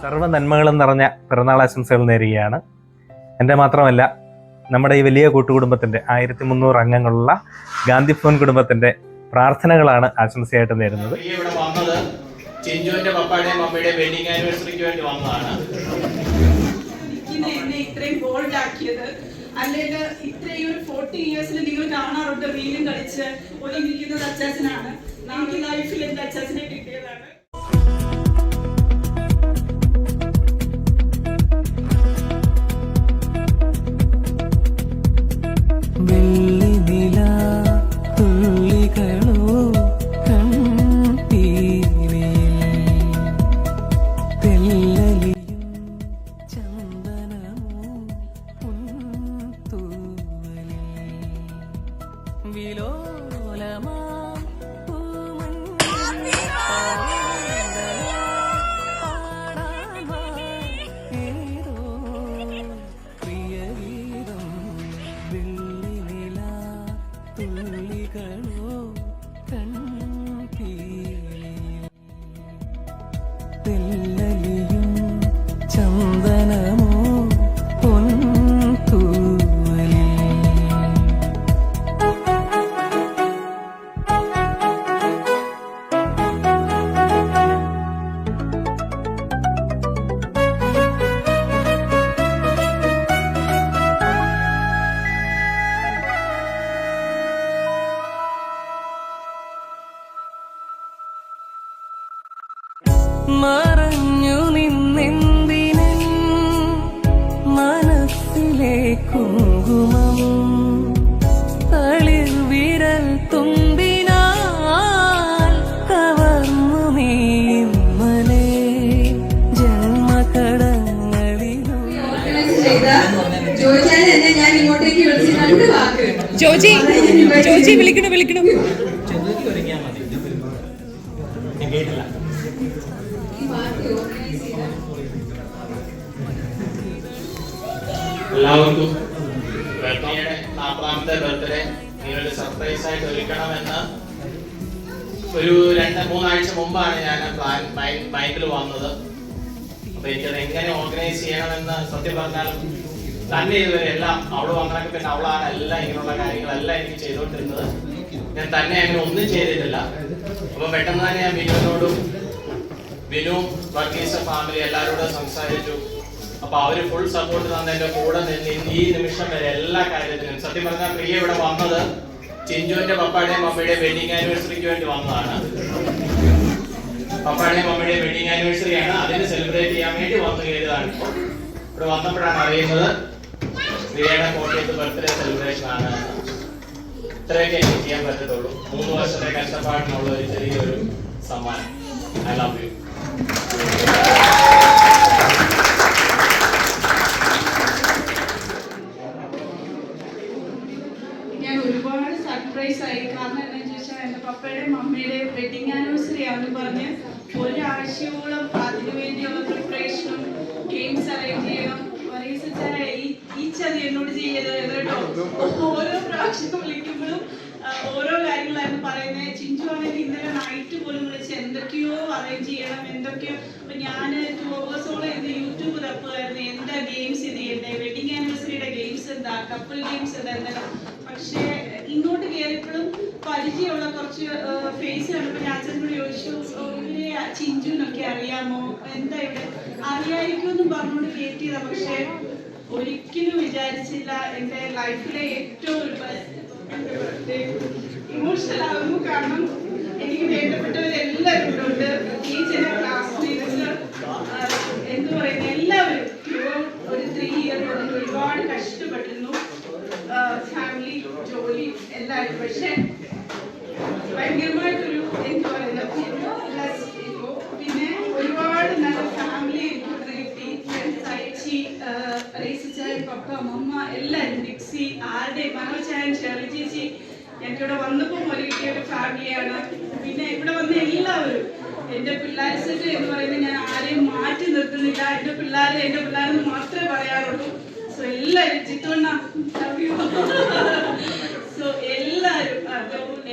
സർവ്വ നന്മകളും നിറഞ്ഞ പിറന്നാൾ ആശംസകൾ നേരുകയാണ്. എൻ്റെ മാത്രമല്ല, നമ്മുടെ ഈ വലിയ കൂട്ടുകുടുംബത്തിൻ്റെ 1300 അംഗങ്ങളുള്ള ഗാന്ധി ഭവൻ കുടുംബത്തിൻ്റെ പ്രാർത്ഥനകളാണ് ആശംസയായിട്ട് നേരുന്നത്. ഇവിടെ വന്നത് ചിഞ്ചുവിന്റെ പപ്പായുടെയും മമ്മിയുടെയും വെഡിങ് ആനിവേഴ്സറിക്ക് വേണ്ടി വന്നതാണ്. എന്നെ ഇത്രയും ബോൾഡ് ആക്കിയത് അല്ലെങ്കിൽ ഇത്രയും ഒരു 40 ഇയേഴ്സിൽ നിങ്ങൾ കാണാറുണ്ട് റീലും കളിച്ച് ഒളിമിരിക്കുന്നത് അച്ചാച്ചനാണ്. നമുക്ക് ലൈഫിൽ എന്റെ അച്ചാച്ചനെ കിട്ടിയതാണ്. മറഞ്ഞു നിന്നെന്തിനൻ മനസ്സിലെ കുങ്കുമം തളിർ വിരൽ തുമ്പിനാൽ കവർന്നു നീമലേ ജോജി ഞാൻ ഇങ്ങോട്ടേക്ക് വിളിച്ച് 2 വാക്ക് ജോജി വിളിക്കണം എല്ലാവർക്കും ബർത്ത്ഡേയുടെ 40ാമത്തെ ബർത്ത്ഡേ നിങ്ങളുടെ സർപ്രൈസ് ആയിട്ട് ഒരുക്കണമെന്ന് ഒരു 2-3 ആഴ്ച മുമ്പാണ് ഞാൻ മൈൻഡിൽ വന്നത്. അപ്പൊ എനിക്കത് എങ്ങനെ ഓർഗനൈസ് ചെയ്യണമെന്ന് സത്യം പറഞ്ഞാലും തന്നെ ഇതുവരെ എല്ലാം അവള് വന്നൊക്കെ പിന്നെ അവളാണ് എല്ലാം ഇങ്ങനെയുള്ള കാര്യങ്ങളെല്ലാം എനിക്ക് ചെയ്തുകൊണ്ടിരുന്നത്. ഞാൻ തന്നെ അങ്ങനെ ഒന്നും ചെയ്തിട്ടില്ല. അപ്പൊ പെട്ടെന്ന് തന്നെ ഞാൻ ബിനുവും വർഗീസ് ഫാമിലി എല്ലാവരോടും സംസാരിച്ചു. അപ്പൊ അവര് ഫുൾ സപ്പോർട്ട് തന്നതിന്റെ കൂടെ നിന്ന് ഈ നിമിഷം വരെ എല്ലാ കാര്യത്തിനും സത്യം പറഞ്ഞാൽ പ്രിയ ഇവിടെ വന്നത് ചിഞ്ചുവിന്റെ പപ്പായുടെയും മമ്മിയുടെയും വെഡിങ് ആനിവേഴ്സറിക്ക് വേണ്ടി വന്നതാണ്. പപ്പായുടെയും മമ്മിയുടെയും വെഡിങ് ആനിവേഴ്സറിയാണ്. അതിന് സെലിബ്രേറ്റ് ചെയ്യാൻ വേണ്ടി വന്നു കയറിയതാണ്. ഇവിടെ വന്നപ്പോഴാണ് അറിയുന്നത് പ്രിയയുടെ 40th ബർത്ത്ഡേ സെലിബ്രേഷൻ ആണ്. ഇത്രയൊക്കെ എനിക്ക് ചെയ്യാൻ പറ്റത്തുള്ളൂ. 3 വർഷത്തെ കഷ്ടപ്പാടിനുള്ള ഒരു ചെറിയൊരു സമ്മാനം. I love you. ഞാൻ ഒരുപാട് സർപ്രൈസ് ആയി. കാരണം എന്താണെന്ന് ചോദിച്ചാൽ എൻ്റെ പപ്പയുടെയും മമ്മിയുടെയും വെഡിങ് ആനിവേഴ്സറി ആണെന്ന് പറഞ്ഞ് ഒരാഴ്ചയോളം അതിനു വേണ്ടിയുള്ള പ്രിപ്പറേഷനും ഗെയിംസ് അറേഞ്ച് ചെയ്യണം. ഈ ചതി എന്നോട് ചെയ്യരുത് കേട്ടോ. ഓരോ പ്രാവശ്യം വിളിക്കുമ്പോഴും ഓരോ കാര്യങ്ങളായിരുന്നു പറയുന്നത്. ചിഞ്ചു ആണെങ്കിൽ ഇന്നലെ നൈറ്റ് പോലും വിളിച്ച് എന്തൊക്കെയോ അറേഞ്ച് ചെയ്യണം, എന്തൊക്കെയോ. അപ്പൊ ഞാൻ 2 hours യൂട്യൂബ് തപ്പുമായിരുന്നു. എന്താ ഗെയിംസ് ഇത് ചെയ്യണ്ടേ, വെഡിങ് ആനിവേഴ്സറിയുടെ ഗെയിംസ് എന്താ, കപ്പിൾ ഗെയിംസ് എന്താ. പക്ഷേ ഇങ്ങോട്ട് കയറിയപ്പോഴും പരിചയമുള്ള കുറച്ച് ഫേസ് കണ്ടപ്പോൾ ഞാൻ അച്ഛനോട് ചോദിച്ചു, ഇവരെ ചിഞ്ചുവിനൊക്കെ അറിയാമോ, എന്താ ഇവിടെ അറിയായിരിക്കുമെന്നും പറഞ്ഞുകൊണ്ട് കയറ്റിയതാ. പക്ഷെ ഒരിക്കലും വിചാരിച്ചില്ല എൻ്റെ ലൈഫിലെ ഏറ്റവും ഇമോഷണൽ ആകുന്നു. കാരണം എനിക്ക് വേണ്ടപ്പെട്ടവരെല്ലാവരും ഇവിടെ ഉണ്ട്. ടീച്ചർ, ക്ലാസ്മേറ്റ്സ്, എന്തു പറയുന്നത് എല്ലാവരും ഒരു 3 year കൊണ്ട് ഒരുപാട് കഷ്ടപ്പെട്ടിരുന്നു. ഫാമിലി, ജോലി എല്ലാവരും. പക്ഷെ ഭയങ്കരമായിട്ടൊരു എന്തു പറയുന്നത് പിന്നെ ഒരുപാട് നല്ല ഫാമിലി എനിക്ക് ഇവിടെ കിട്ടി. ഫ്രണ്ട്സ്, റേസിച്ചായ പപ്പ, മമ്മ എല്ലാവരും, ഡിക്സി, ആരുടെ മനോജായൻ, ഷെറി ചേച്ചി, എനിക്കിവിടെ വന്നപ്പോൾ മുതൽ കിട്ടിയ ഒരു ഫാമിലിയാണ്. പിന്നെ ഇവിടെ വന്ന എല്ലാവരും എൻ്റെ പിള്ളേർ സെറ്റ് എന്ന് പറയുന്നത് ഞാൻ ആരെയും മാറ്റി നിർത്തുന്നില്ല. എൻ്റെ പിള്ളേരെന്ന് മാത്രമേ പറയാറുള്ളൂ. സോ എല്ലാവരും ചിത്തോണ്ണ സോ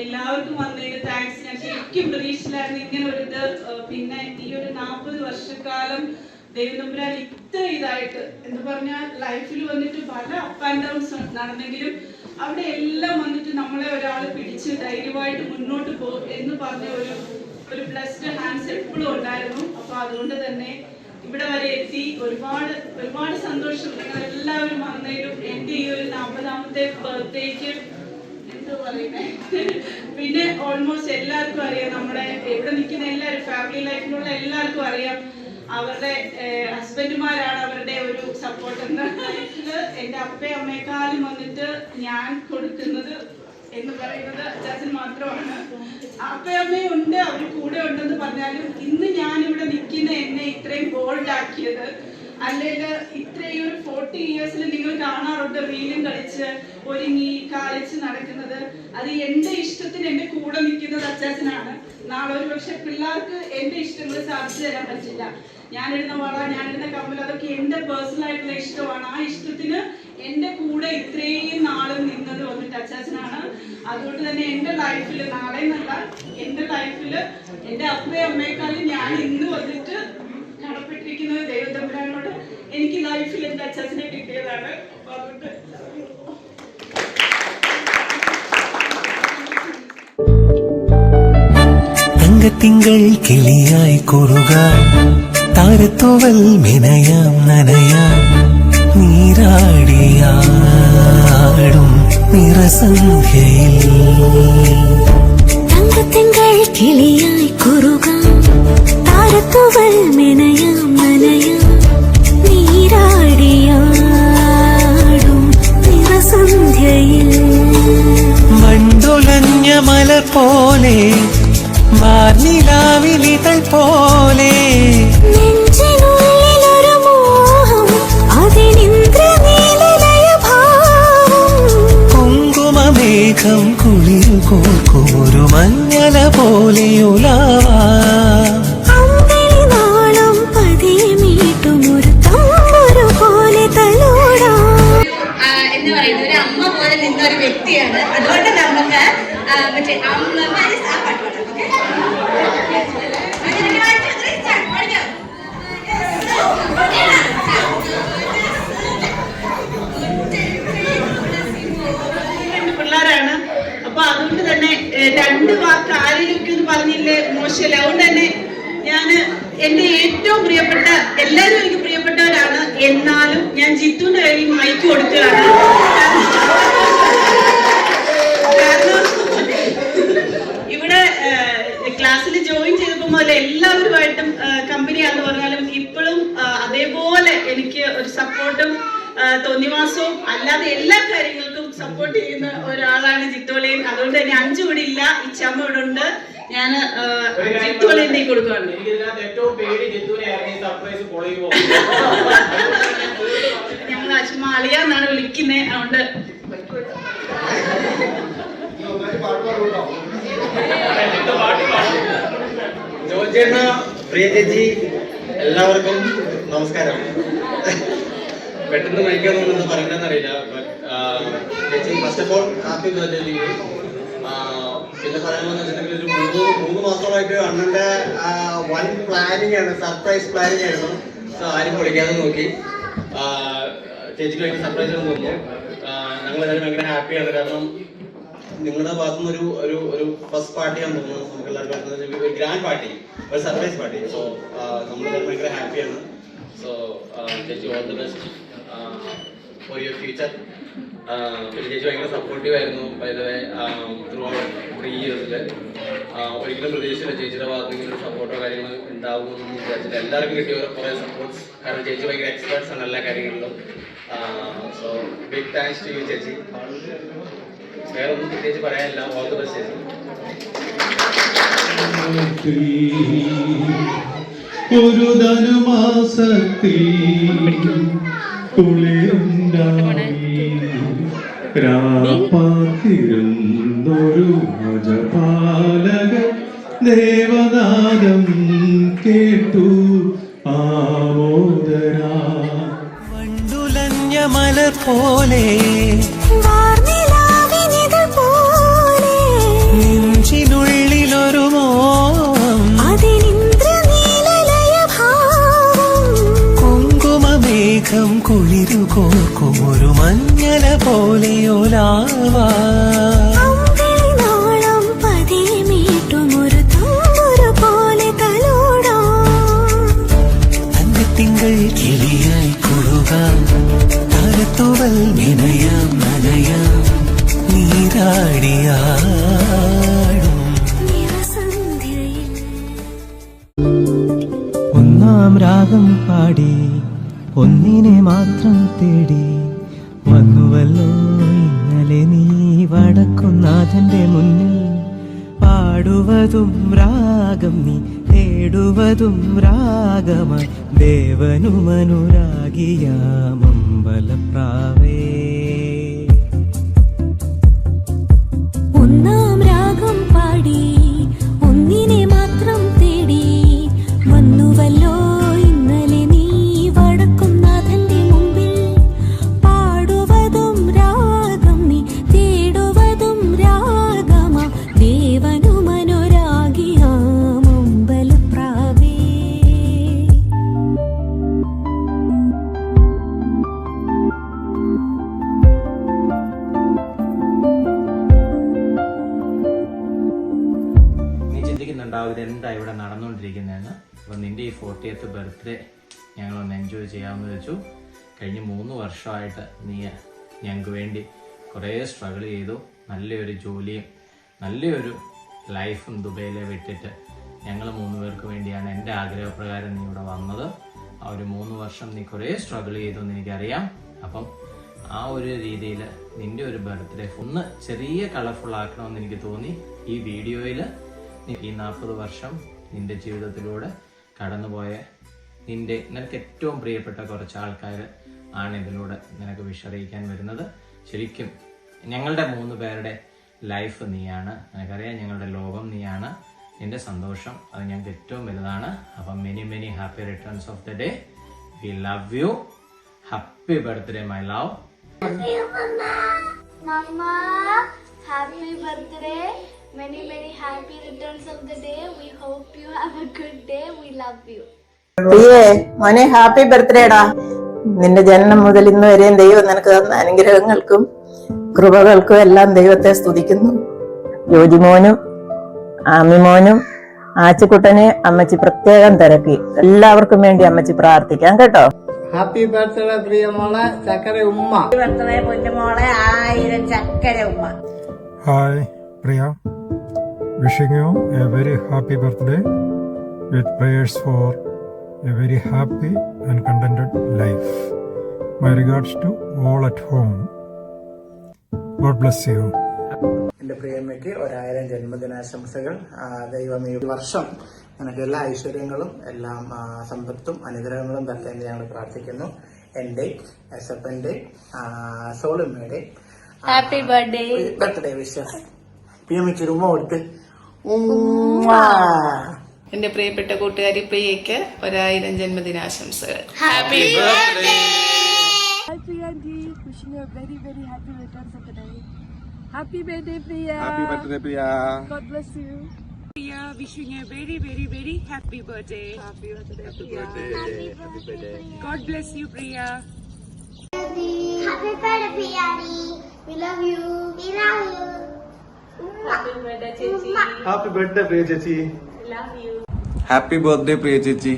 എല്ലാവർക്കും വന്നതിന് താങ്ക്സ്. ഞാൻ ശരിക്കും പ്രതീക്ഷിച്ചില്ലായിരുന്നു ഇങ്ങനെ ഒരു ഇത്. പിന്നെ ഈ ഒരു 40 വർഷക്കാലം ദൈവനമ്പുരാൻ ഇത്ര ഇതായിട്ട് എന്ന് പറഞ്ഞാൽ ലൈഫിൽ വന്നിട്ട് പല അപ്പ് ആൻഡ് ഡൗൺസ് നടന്നെങ്കിലും അവിടെ എല്ലാം വന്നിട്ട് നമ്മളെ ഒരാൾ പിടിച്ച് ധൈര്യമായിട്ട് മുന്നോട്ട് പോകും എന്ന് പറഞ്ഞ ഒരു ബ്ലെസ്ഡ് ഹാൻഡ്സ് എപ്പോഴും ഉണ്ടായിരുന്നു. അപ്പോൾ അതുകൊണ്ട് തന്നെ ഇവിടെ വരെ എത്തി ഒരുപാട് സന്തോഷം. നിങ്ങൾ എല്ലാവരും വന്നതിലും എൻ്റെ ഈ ഒരു 40ാമത്തെ ബർത്ത്ഡേക്ക് എന്താ പറയുന്നേ, പിന്നെ ഓൾമോസ്റ്റ് എല്ലാവർക്കും അറിയാം, നമ്മുടെ ഇവിടെ നിൽക്കുന്ന എല്ലാവരും ഫാമിലി ലൈഫിലുള്ള എല്ലാവർക്കും അറിയാം അവരുടെ ഹസ്ബൻഡുമാരാണ് അവരുടെ ഒരു സപ്പോർട്ട് എന്ന്. എൻ്റെ അപ്പയും അമ്മയെക്കാളും വന്നിട്ട് ഞാൻ കൊടുക്കുന്നത് എന്ന് പറയുന്നത് അച്ചാച്ചൻ മാത്രമാണ്. അപ്പയും അമ്മയും ഉണ്ട്, അവർ കൂടെ ഉണ്ടെന്ന് പറഞ്ഞാലും ഇന്ന് ഞാനിവിടെ നിൽക്കുന്ന എന്നെ ഇത്രയും ബോൾഡ് ആക്കിയത്, അല്ലെങ്കിൽ ഇത്രയും ഒരു 40 ഇയേഴ്സിൽ നിങ്ങൾ കാണാറുണ്ട് റീലും കളിച്ച് ഒരുങ്ങി കളിച്ച് നടക്കുന്നത്. അത് എൻ്റെ ഇഷ്ടത്തിന് എൻ്റെ കൂടെ നിൽക്കുന്നത് അച്ചാച്ചനാണ്. നാളെ ഒരു പക്ഷെ പിള്ളേർക്ക് എൻ്റെ ഇഷ്ടങ്ങൾ സാധിച്ചു തരാൻ പറ്റില്ല. ഞാനിടുന്ന വള, ഞാനിടുന്ന കമ്മൽ, അതൊക്കെ എൻ്റെ പേഴ്സണൽ ആയിട്ടുള്ള ഇഷ്ടമാണ്. ആ ഇഷ്ടത്തിന് എൻ്റെ കൂടെ ഇത്രയും നാളും നിന്നത് വന്നിട്ട് അച്ചാച്ചനാണ്. അതുകൊണ്ട് തന്നെ എൻ്റെ ലൈഫിൽ നാളെ എന്നല്ല, എൻ്റെ ലൈഫിൽ എൻ്റെ അപ്പയും അമ്മയെക്കാളും ഞാൻ ഇന്ന് വന്നിട്ട് കടപ്പെട്ടിരിക്കുന്നത് ദൈവതമ്പുരാനോട്. എനിക്ക് ലൈഫിൽ എൻ്റെ അച്ചാച്ചനെ കിട്ടിയതാണ്. അപ്പൊ അതുകൊണ്ട് തങ്കത്തിങ്കൾ കിളിയായി കുറുകാൻ താരത്തോവൽ മിനയാം നനയാം നീരാടിയാടും നിറസന്ധ്യയിൽ. തങ്കത്തിങ്കൾ കിളിയായി കുറുകാൻ താരത്തോവൽ മിനയാം നനയാം നീരാടിയാടും നിറസന്ധ്യയിൽ. മണ്ടുലഞ്ഞ മലർ പോലെ വാർനിലാവിലിതൾ പോലെ നെഞ്ചിനുള്ളിലൊരു മോഹം, അതിനിന്ദ്രനീലലയഭാവം. കുങ്കുമമേഘം കുളിരു കോർക്കുമൊരു മഞ്ഞല പോലെ അമ്പിളിനാളം പതിയെ മീട്ടുമൊരു തമ്പുരു പോലെ തലോടാം. എന്ന് പറയുന്ന ഒരു അമ്മ പോലെ നിന്ന ഒരു വ്യക്തിയാണ്. അതുകൊണ്ട് നമുക്ക് മറ്റേ അമ്മ ആ പാട്ട് പാടാം. പിള്ളേരാണ്. അപ്പൊ അതുകൊണ്ട് തന്നെ 2 വാക്ക് ആരെയൊക്കെ ഒന്ന് പറഞ്ഞില്ലേ മോശമല്ല. അതുകൊണ്ട് തന്നെ ഞാൻ എൻ്റെ ഏറ്റവും പ്രിയപ്പെട്ട എല്ലാവരും എനിക്ക് പ്രിയപ്പെട്ടവരാണ്. എന്നാലും ഞാൻ ജിത്തുവിന്റെ കയ്യിൽ മൈക്ക് കൊടുക്കുകയാണ്. കാരണം ഇവിടെ ക്ലാസ്സിൽ ജോയിൻ ചെയ്തപ്പോൾ മുതൽ എല്ലാവരുമായിട്ടും കമ്പനിയാണെന്ന് പറഞ്ഞാലും ഇപ്പോഴും അതേപോലെ എനിക്ക് ഒരു സപ്പോർട്ടും തോന്നിവാസവും അല്ലാതെ എല്ലാ കാര്യങ്ങൾക്കും സപ്പോർട്ട് ചെയ്യുന്ന ഒരാളാണ് ജിത്തോളിയൻ. അതുകൊണ്ട് തന്നെ 5 ഇവിടെ ഇല്ല, ഇച്ചമ്മ ഇവിടെ ഉണ്ട്. ഞാൻ ജിത്തോളിയന്റെ കൊടുക്കുകയാണ്. ഏറ്റവും പേടി ജിത്തുവിനെ സർപ്രൈസ് ഞങ്ങൾ അച്ഛമ്മ അളിയാന്നാണ് വിളിക്കുന്നത്. അതുകൊണ്ട് ജോജേണ്ണ, പ്രിയ ചേച്ചി, എല്ലാവർക്കും നമസ്കാരം. പെട്ടെന്ന് മരിക്കാമെന്ന് പറയുന്നതെന്നറിയില്ല. ചേച്ചി first of all happy birthday to you. പിന്നെ പറയാമെന്ന് വെച്ചിട്ടുണ്ടെങ്കിൽ ഒരു 3 മാസത്തോളമായിട്ട് അണ്ണൻ്റെ വൺ പ്ലാനിങ് ആണ്, സർപ്രൈസ് പ്ലാനിങ് ആയിരുന്നു. സോ ആരും പൊളിക്കാതെ നോക്കി. ചേച്ചിക്ക് വേണ്ടി സർപ്രൈസ് തോന്നുന്നു. ഞങ്ങളെല്ലാവരും ഭയങ്കര ഹാപ്പിയാണ്. കാരണം നിങ്ങളുടെ ഭാഗത്തുനിന്ന് ഒരു ഫസ്റ്റ് പാർട്ടിയാണെന്ന് തോന്നുന്നു. നമുക്ക് എല്ലാവർക്കും ഒരു ഗ്രാൻഡ് പാർട്ടി, ഒരു സർപ്രൈസ് പാർട്ടി. സോ നമ്മളെല്ലാവരും ഭയങ്കര ഹാപ്പിയാണ്. സോ ചേച്ചി all the best for your future. പിന്നെ ചേച്ചി ഭയങ്കര സപ്പോർട്ടീവ് ആയിരുന്നു ത്രൂ ഔട്ട് 3 ഇയേഴ്സിൽ. ഒരിക്കലും പ്രതീക്ഷിച്ചില്ല ചേച്ചിയുടെ ഭാഗത്ത് നിന്ന് ഒരു സപ്പോർട്ടോ കാര്യങ്ങൾ ഉണ്ടാകുമെന്ന് വിചാരിച്ചില്ല. എല്ലാവർക്കും കിട്ടിയ കുറേ സപ്പോർട്ട്സ്. കാരണം ചേച്ചി ഭയങ്കര എക്സ്പേർട്സ് ആണ് എല്ലാ കാര്യങ്ങളിലും. So big thanks to you ചേച്ചി. വേറെ ഒന്നും പ്രത്യേകിച്ച് പറയാനില്ല. ഓൾ ദി ബെസ്റ്റ് ചേച്ചി. ഒരു ധനുമാസത്തിൽ രാപ്പാത്തിരുന്നൊരു അജപാലക ദേവനാദം കേട്ടു ആമോദരാ. മണ്ടുലഞ്ഞ മലർ പോലെ നെഞ്ചിനുള്ളിലൊരു മോഹം, അതിനിന്ദ്രനീലലയഭാവം. ഒന്നാം രാഗം പാടി ഒന്നിനെ മാത്രം തേടി വന്നുവല്ലോ ഇന്നലെ നീ വടക്കുന്നാഥന്റെ മുന്നിൽ. പാടുവതും രാഗം നീ തേടുവതും രാഗമായി ദേവനുമനുരാഗിയാമമ്പലപ്രാവേ. ഒന്നാം രാഗം പാടി ഒന്നിനെ മാത്രം തേടി വന്നുവല്ലോ ഇന്നലെ നീ വടക്കുന്നാഥന്റെ മുമ്പിൽ. പാടുവതും രാഗം നീ തേടുവതും രാഗമാ ദേവനുമനുരാഗിയാമമ്പലപ്രാവേ. നീ ചിന്തിക്കുന്നുണ്ടാവും ഇതെന്താ ഇവിടെ നടന്നുകൊണ്ടിരിക്കുന്നതെന്ന്. അപ്പോൾ നിൻ്റെ ഈ 40th ബർത്ത്ഡേ ഞങ്ങളൊന്ന് എൻജോയ് ചെയ്യാമെന്ന് വെച്ചു. കഴിഞ്ഞ 3 വർഷമായിട്ട് നീ ഞങ്ങൾക്ക് വേണ്ടി കുറേ സ്ട്രഗിൾ ചെയ്തു. നല്ലൊരു ജോലിയും നല്ലൊരു ലൈഫും ദുബൈയിലെ വിട്ടിട്ട് ഞങ്ങൾ 3 പേർക്ക് വേണ്ടിയാണ് എൻ്റെ ആഗ്രഹപ്രകാരം നീ ഇവിടെ വന്നത്. ആ ഒരു 3 വർഷം നീ കുറേ സ്ട്രഗിൾ ചെയ്തു എന്ന് എനിക്കറിയാം. അപ്പം ആ ഒരു രീതിയിൽ നിൻ്റെ ഒരു ബർത്ത്ഡേ ഒന്ന് ചെറിയ കളർഫുൾ ആക്കണമെന്ന് എനിക്ക് തോന്നി. ഈ വീഡിയോയിൽ ഈ 40 വർഷം നിൻ്റെ ജീവിതത്തിലൂടെ കടന്നുപോയ നിനക്ക് ഏറ്റവും പ്രിയപ്പെട്ട കുറച്ച് ആൾക്കാർ ആണ് ഇതിലൂടെ നിനക്ക് വിഷറിയിക്കാൻ വരുന്നത്. ശരിക്കും ഞങ്ങളുടെ 3 പേരുടെ ലൈഫ് നീയാണ്. നിനക്കറിയാം ഞങ്ങളുടെ ലോകം നീയാണ്. നിന്റെ സന്തോഷം അത് ഞങ്ങൾക്ക് ഏറ്റവും വലുതാണ്. അപ്പം many happy returns of the day. We love you. Happy birthday my love. Mama, happy birthday. Many happy returns of the day. We hope you have a good day. We love you. പ്രിയേ മോനെ happy ബർത്ത്ഡേടാ. നിന്റെ ജനനം മുതൽ ഇന്ന് വരെയും ദൈവം നിനക്ക് തന്ന അനുഗ്രഹങ്ങൾക്കും കൃപകൾക്കും എല്ലാം ദൈവത്തെ സ്തുതിക്കുന്നു. ജോജിമോനും ആമിമോനും ആച്ചിക്കുട്ടനെ അമ്മച്ചി പ്രത്യേകം തിരക്കി. എല്ലാവർക്കും വേണ്ടി അമ്മച്ചി പ്രാർത്ഥിക്കാം കേട്ടോ. ഹാപ്പി ബർത്ത്ഡേ പ്രിയ മോളെ ചക്കര ഉമ്മ. ബർത്ത്ഡേ പൊന്നുമോളെ 1000 ചക്കര ഉമ്മ. Hi Priya, wishing you a very happy birthday with prayers for a very happy and contented life. My regards to all at home. God bless you. എന്റെ പ്രിയമ്മയ്ക്ക് 1000 ജന്മദിനാശംസകൾ. ദൈവം ഈ വർഷം നിനക്ക് എല്ലാ ഐശ്വര്യങ്ങളും എല്ലാം സമ്പത്തും അനുഗ്രഹങ്ങളും തരട്ടെ എന്ന് ഞങ്ങൾ പ്രാർത്ഥിക്കുന്നു. എന്റെ എസപ്പന്റെ സോളിമ്മയുടെ Happy birthday. Birthday wishes. പ്രിയമ്മയ്ക്ക് ഒരു ഉമ്മ കൊടുത്ത്. എന്റെ പ്രിയപ്പെട്ട കൂട്ടുകാരി പ്രിയയ്ക്ക് 1000 ജന്മദിനാശംസകൾ. Happy birthday. Happy Auntie, wishing you a very happy returns of the day. Happy birthday, Priya. Happy birthday, Priya. God bless you. Priya, wishing you a very happy birthday. Happy birthday, Priya. Happy birthday. God bless you, Priya. Happy birthday, Priyani. We love you. We love you. Happy birthday, Chichi. Happy birthday, Priya Chechi. Love you. Happy birthday, Priya Chechi.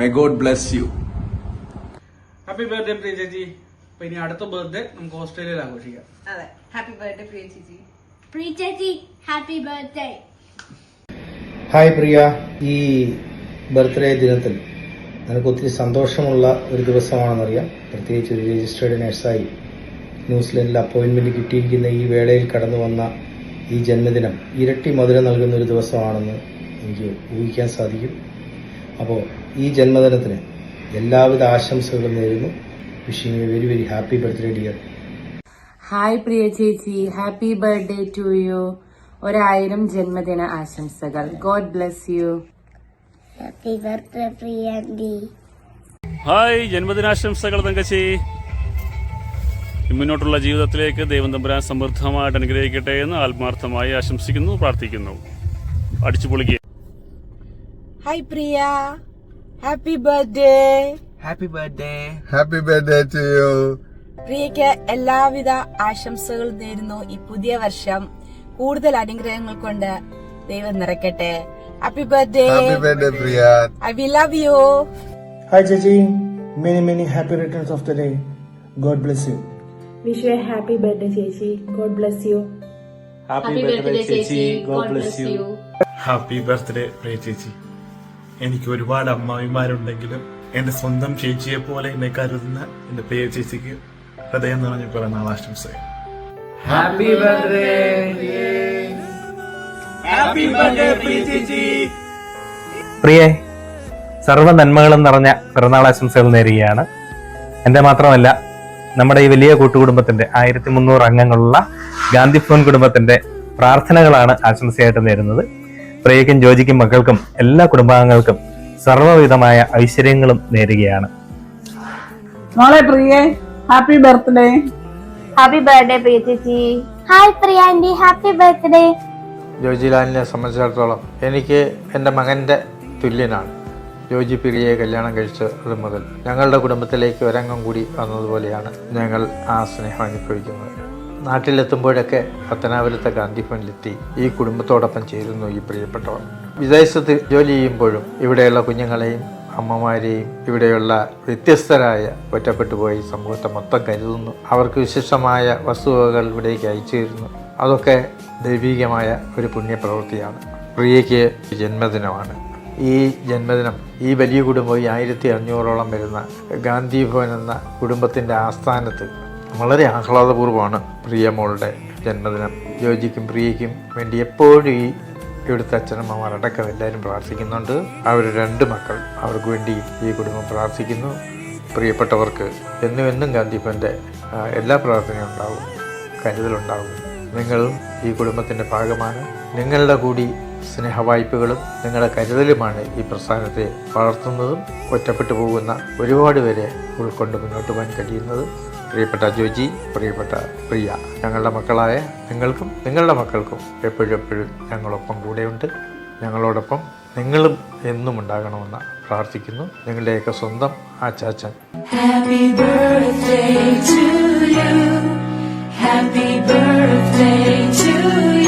May God bless you. Happy birthday Priya ചേച്ചി. അപ്പൊ ഇനി അടുത്ത birthday നമുക്ക് ഓസ്ട്രേലിയയിൽ ആഘോഷിക്കാം. അതെ, happy birthday Priya ചേച്ചി. Priya Chechi, happy birthday. Hi Priya, ഈ ബർത്ത്ഡേ ദിനത്തിൽ നിനക്ക് ഒത്തിരി സന്തോഷമുള്ള ഒരു ദിവസമാണെന്നറിയാം. പ്രത്യേകിച്ച് ഒരു രജിസ്റ്റേർഡ് നഴ്സായി ന്യൂസിലൻഡിൽ അപ്പോയിൻമെന്റ് കിട്ടിയിരിക്കുന്ന ഈ വേളയിൽ കടന്നു വന്ന ഈ ജന്മദിനം ഇരട്ടി മധുരം നൽകുന്ന ഒരു ദിവസമാണെന്ന് എനിക്ക് ഊഹിക്കാൻ സാധിക്കും. അപ്പോൾ ഈ ജന്മദിനത്തിന് എല്ലാവിധ ആശംസകളും നേരുന്നു. Wishing you very happy birthday dear. Hi Priya ചേച്ചി, ഹാപ്പി ബർത്ത്ഡേ ടു യു. 1000 ജന്മദിന ആശംസകൾ. God bless you. Happy birthday, Priyani. Hi, ജന്മദിനാശംസകൾ തങ്കച്ചി. മുന്നോട്ടുള്ള ജീവിതത്തിലേക്ക് ദൈവം തമ്പുരാൻ സമൃദ്ധമായിട്ട് അനുഗ്രഹിക്കട്ടെ എന്ന് ആത്മാർത്ഥമായി ആശംസിക്കുന്നു, പ്രാർത്ഥിക്കുന്നു. അടിച്ചു പൊളിക്കുക. Hi Priya, happy birthday. Happy birthday. Happy birthday to you. പ്രിയയ്ക്ക് എല്ലാവിധ ആശംസകൾ നേരുന്നു. ഈ പുതിയ വർഷം കൂടുതൽ അനുഗ്രഹങ്ങൾ കൊണ്ട് ദൈവം നിറയ്ക്കട്ടെ. Happy birthday. Happy birthday, Priya. I will love you. Hi ചേച്ചി, many happy returns of the day. God bless you. Wish you happy birthday ചേച്ചി. God bless you. Happy birthday, ചേച്ചി. God bless you. Happy birthday Priya ചേച്ചി. എനിക്ക് ഒരുപാട് അമ്മായിമാരുണ്ടെങ്കിലും എൻ്റെ സ്വന്തം ചേച്ചിയെ പോലെ എന്നെ കരുതുന്ന എൻ്റെ പ്രിയ ചേച്ചിക്ക് ഹൃദയം നിറഞ്ഞ പിറന്നാൾ ആശംസകൾ. Happy birthday. Happy birthday Priya ചേച്ചി. പ്രിയേ, സർവ്വ നന്മകളും നിറഞ്ഞ പിറന്നാൾ ആശംസകൾ നേരുകയാണ്. എൻ്റെ മാത്രമല്ല, നമ്മുടെ ഈ വലിയ കൂട്ടുകുടുംബത്തിന്റെ 1300 അംഗങ്ങളുള്ള ഗാന്ധി ഫോൺ കുടുംബത്തിന്റെ പ്രാർത്ഥനകളാണ് ആശംസയായിട്ട് നേരുന്നത്. പ്രിയയ്ക്കും ജോജിക്കും മക്കൾക്കും എല്ലാ കുടുംബാംഗങ്ങൾക്കും സർവ്വവിധമായ ഐശ്വര്യങ്ങളും നേരുകയാണ്. മോളെ പ്രിയേ, happy birthday. Happy birthday Priya ചേച്ചി. ഹായ് പ്രിയ ആൻറ്റി, ഹാപ്പി ബർത്ത്ഡേ. ജോജിലാലിനെ സംബന്ധിച്ചിടത്തോളം എനിക്ക് എൻ്റെ മകൻ്റെ തുല്യനാണ്. ജോജി പ്രിയയെ കല്യാണം കഴിച്ചത് മുതൽ ഞങ്ങളുടെ കുടുംബത്തിലേക്ക് ഒരംഗം കൂടി വന്നതുപോലെയാണ് ഞങ്ങൾ ആ സ്നേഹം അനുഭവിക്കുന്നത്. നാട്ടിലെത്തുമ്പോഴൊക്കെ പത്തനാപുരത്തെ ഗാന്ധി ഭവനിലെത്തി ഈ കുടുംബത്തോടൊപ്പം ചേരുന്നു ഈ പ്രിയപ്പെട്ടവർ. വിദേശത്ത് ജോലി ചെയ്യുമ്പോഴും ഇവിടെയുള്ള കുഞ്ഞുങ്ങളെയും അമ്മമാരെയും ഇവിടെയുള്ള വ്യത്യസ്തരായ ഒറ്റപ്പെട്ടുപോയി സമൂഹത്തെ മൊത്തം കരുതുന്നു. അവർക്ക് വിശിഷ്ടമായ വസ്തുവകകൾ ഇവിടേക്ക് അയച്ചു തരുന്നു. അതൊക്കെ ദൈവികമായ ഒരു പുണ്യപ്രവൃത്തിയാണ്. പ്രിയയ്ക്ക് ജന്മദിനമാണ്. ഈ ജന്മദിനം ഈ വലിയ കുടുംബം 1500ഓളം വരുന്ന ഗാന്ധി ഭവൻ എന്ന കുടുംബത്തിൻ്റെ ആസ്ഥാനത്ത് വളരെ ആഹ്ലാദപൂർവ്വമാണ് പ്രിയ മോളുടെ ജന്മദിനം. ജോജിക്കും പ്രിയയ്ക്കും വേണ്ടി എപ്പോഴും ഈ ഇവിടുത്തെ അച്ഛനമ്മമാർ അടക്കം എല്ലാവരും പ്രാർത്ഥിക്കുന്നുണ്ട്. അവർ 2 മക്കൾ, അവർക്ക് വേണ്ടി ഈ കുടുംബം പ്രാർത്ഥിക്കുന്നു. പ്രിയപ്പെട്ടവർക്ക് എന്നും ഗാന്ധി ഭവൻ്റെ എല്ലാ പ്രാർത്ഥനയും ഉണ്ടാവും, കരുതലുണ്ടാവും. നിങ്ങളും ഈ കുടുംബത്തിൻ്റെ ഭാഗമാണ്. നിങ്ങളുടെ കൂടി സ്നേഹവായ്പകളും നിങ്ങളുടെ കരുതലുമാണ് ഈ പ്രസ്ഥാനത്തെ വളർത്തുന്നതും ഒറ്റപ്പെട്ടു പോകുന്ന ഒരുപാട് പേരെ ഉൾക്കൊണ്ട് മുന്നോട്ട് പോകാൻ കഴിയുന്നത്. പ്രിയപ്പെട്ട ജോജി, പ്രിയപ്പെട്ട പ്രിയ, ഞങ്ങളുടെ മക്കളായ നിങ്ങൾക്കും നിങ്ങളുടെ മക്കൾക്കും എപ്പോഴും ഞങ്ങളൊപ്പം കൂടെയുണ്ട്. ഞങ്ങളോടൊപ്പം നിങ്ങളും എന്നും ഉണ്ടാകണമെന്ന് പ്രാർത്ഥിക്കുന്നു. നിങ്ങളുടെയൊക്കെ സ്വന്തം ആച്ചാച്ചൻ. Happy birthday to you. Happy birthday to you.